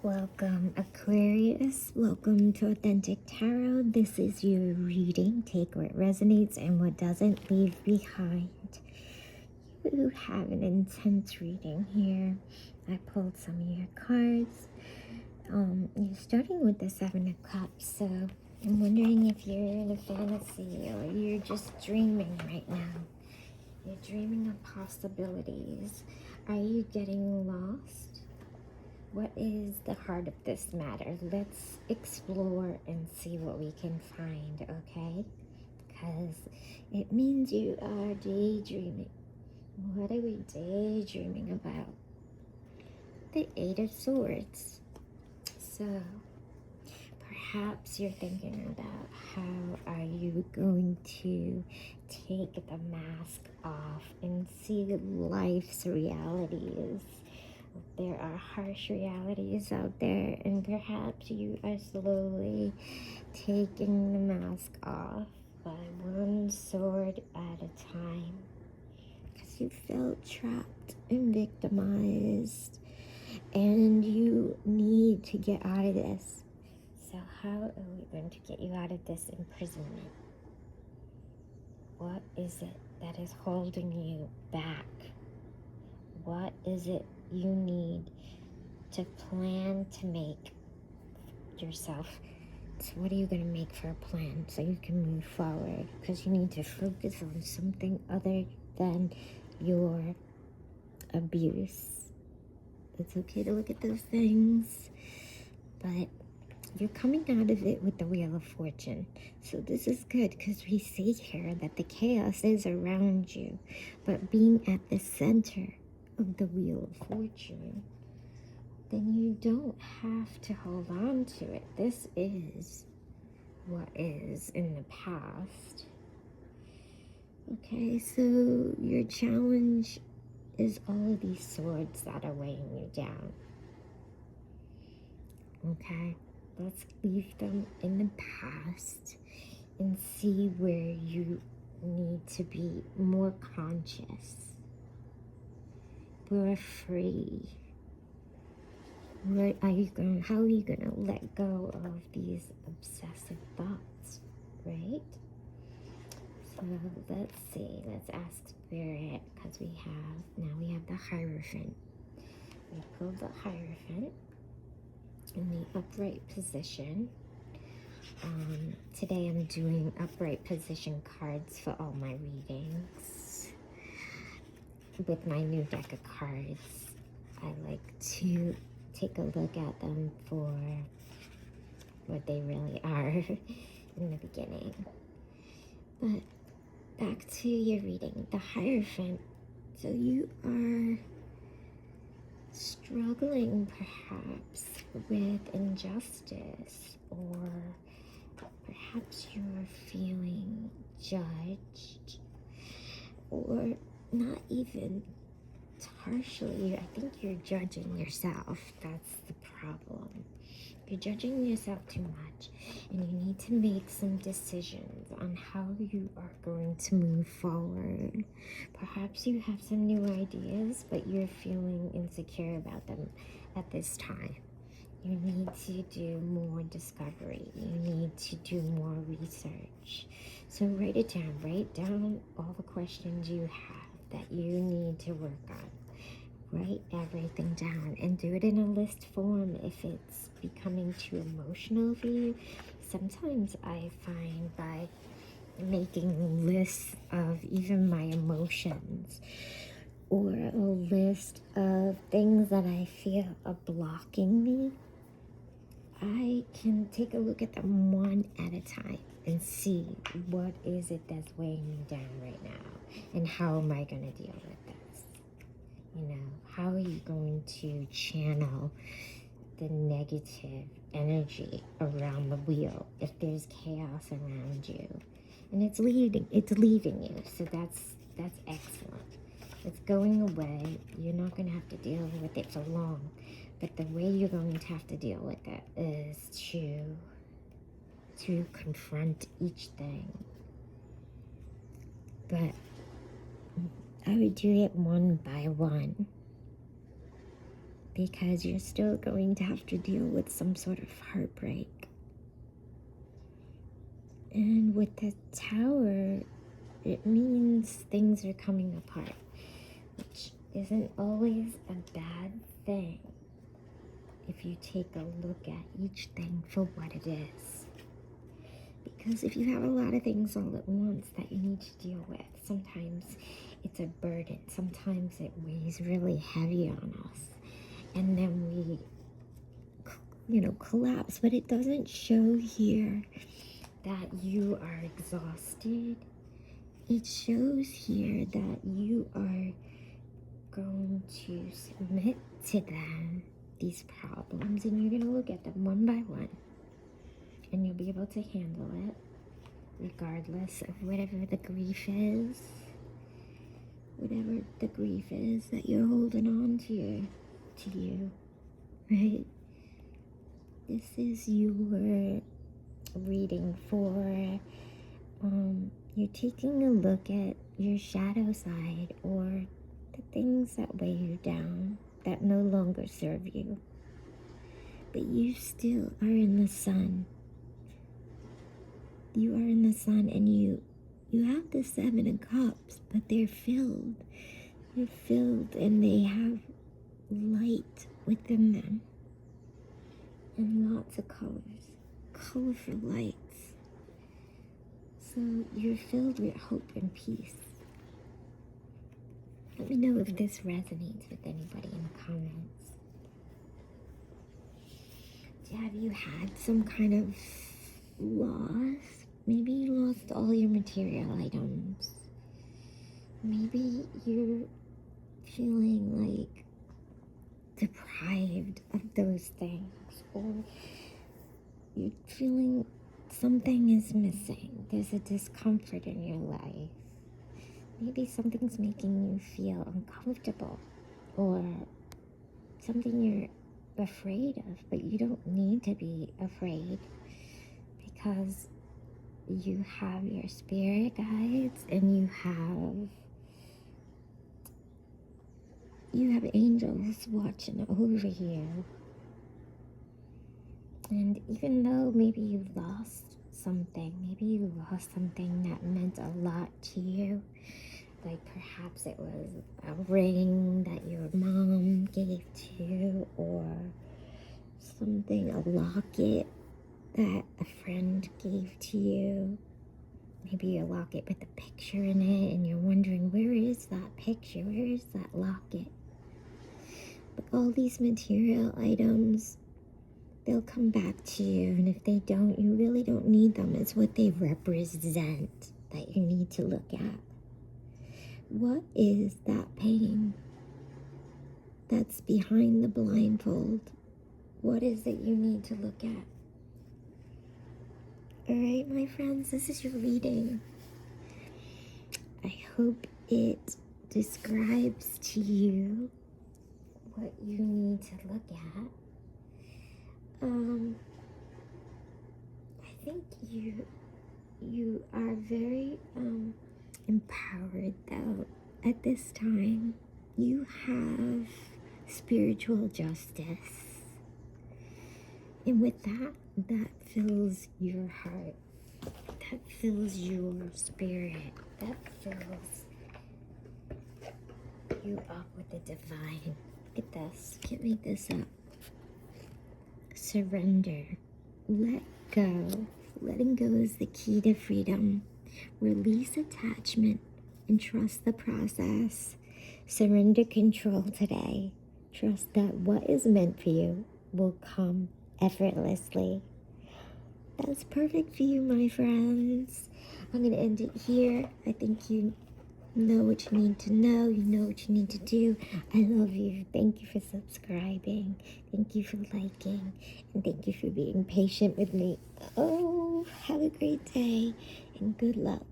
Welcome, Aquarius. Welcome to Authentic Tarot. This is your reading. Take what resonates and what doesn't, leave behind. You have an intense reading here. I pulled some of your cards. You're starting with the Seven of Cups, so I'm wondering if you're in a fantasy or you're just dreaming right now. You're dreaming of possibilities. Are you getting lost? What is the heart of this matter? Let's explore and see what we can find, okay? Because it means you are daydreaming. What are we daydreaming about? The Eight of Swords. So, perhaps you're thinking about how are you going to take the mask off and see life's realities. There are harsh realities out there, and perhaps you are slowly taking the mask off by one sword at a time because you felt trapped and victimized, and you need to get out of this. So how are we going to get you out of this imprisonment? What is it that is holding you back? What is it you need to plan to make yourself? So what are you going to make for a plan so you can move forward? Because you need to focus on something other than your abuse. It's okay to look at those things, but you're coming out of it with the Wheel of Fortune. So this is good because we see here that the chaos is around you, but being at the center of the Wheel of Fortune, then you don't have to hold on to it. This is what is in the past. Okay, so your challenge is all of these swords that are weighing you down. Okay, let's leave them in the past and see where you need to be more conscious. We're free. How are you gonna let go of these obsessive thoughts, right? So let's see, let's ask Spirit, because we have the Hierophant. We pulled the Hierophant in the upright position. Today I'm doing upright position cards for all my readings. With my new deck of cards, I like to take a look at them for what they really are in the beginning. But back to your reading, the Hierophant. So you are struggling perhaps with injustice, or perhaps you're feeling judged, or not even harshly. I think you're judging yourself. That's the problem. You're judging yourself too much, and you need to make some decisions on how you are going to move forward. Perhaps you have some new ideas, but you're feeling insecure about them at this time. You need to do more discovery. You need to do more research. So write it down. Write down all the questions you have that you need to work on. Write everything down and do it in a list form if it's becoming too emotional for you. Sometimes I find by making lists of even my emotions, or a list of things that I feel are blocking me, I can take a look at them one at a time and see what is it that's weighing me down right now, and how am I going to deal with this. How are you going to channel the negative energy around the wheel if there's chaos around you? And it's leaving you. So that's excellent. It's going away. You're not going to have to deal with it for long. But the way you're going to have to deal with it is to confront each thing. But I would do it one by one. because you're still going to have to deal with some sort of heartbreak. And with the Tower, it means things are coming apart, which isn't always a bad thing if you take a look at each thing for what it is. Because if you have a lot of things all at once that you need to deal with, sometimes it's a burden, sometimes it weighs really heavy on us, and then we, collapse. But it doesn't show here that you are exhausted. It shows here that you are going to submit to them, these problems, and you're going to look at them one by one, and you'll be able to handle it regardless of whatever the grief is that you're holding on to you, right? This is your reading for you're taking a look at your shadow side, or the things that weigh you down, that no longer serve you. But you still are in the sun. You are in the sun, and you have the 7 of Cups, but they're filled. They're filled, and they have light within them. And lots of colors. Colorful lights. So you're filled with hope and peace. Let me know if this resonates with anybody in the comments. Have you had some kind of loss? Maybe you lost all your material items. Maybe you're feeling like deprived of those things, or you're feeling something is missing. There's a discomfort in your life. Maybe something's making you feel uncomfortable, or something you're afraid of, but you don't need to be afraid, because you have your spirit guides, and you have angels watching over you. And even though maybe you lost something that meant a lot to you, like perhaps it was a ring that your mom gave to you, or something, a locket that a friend gave to you, maybe a locket with a picture in it, and you're wondering, where is that picture, where is that locket? But all these material items, they'll come back to you, and if they don't, you really don't need them. It's what they represent that you need to look at. What is that pain that's behind the blindfold? What is it you need to look at? Alright, my friends, this is your reading. I hope it describes to you what you need to look at. I think you are very empowered, though, at this time. You have spiritual justice, and with that fills your heart, that fills your spirit, that fills you up with the divine. Look at this. Can't make this up. Surrender. Let go. Letting go is the key to freedom. Release attachment and trust the process. Surrender control today. Trust that what is meant for you will come effortlessly. That's perfect for you, my friends. I'm going to end it here. I think you know what you need to know. You know what you need to do. I love you. Thank you for subscribing. Thank you for liking. And thank you for being patient with me. Oh, have a great day and good luck.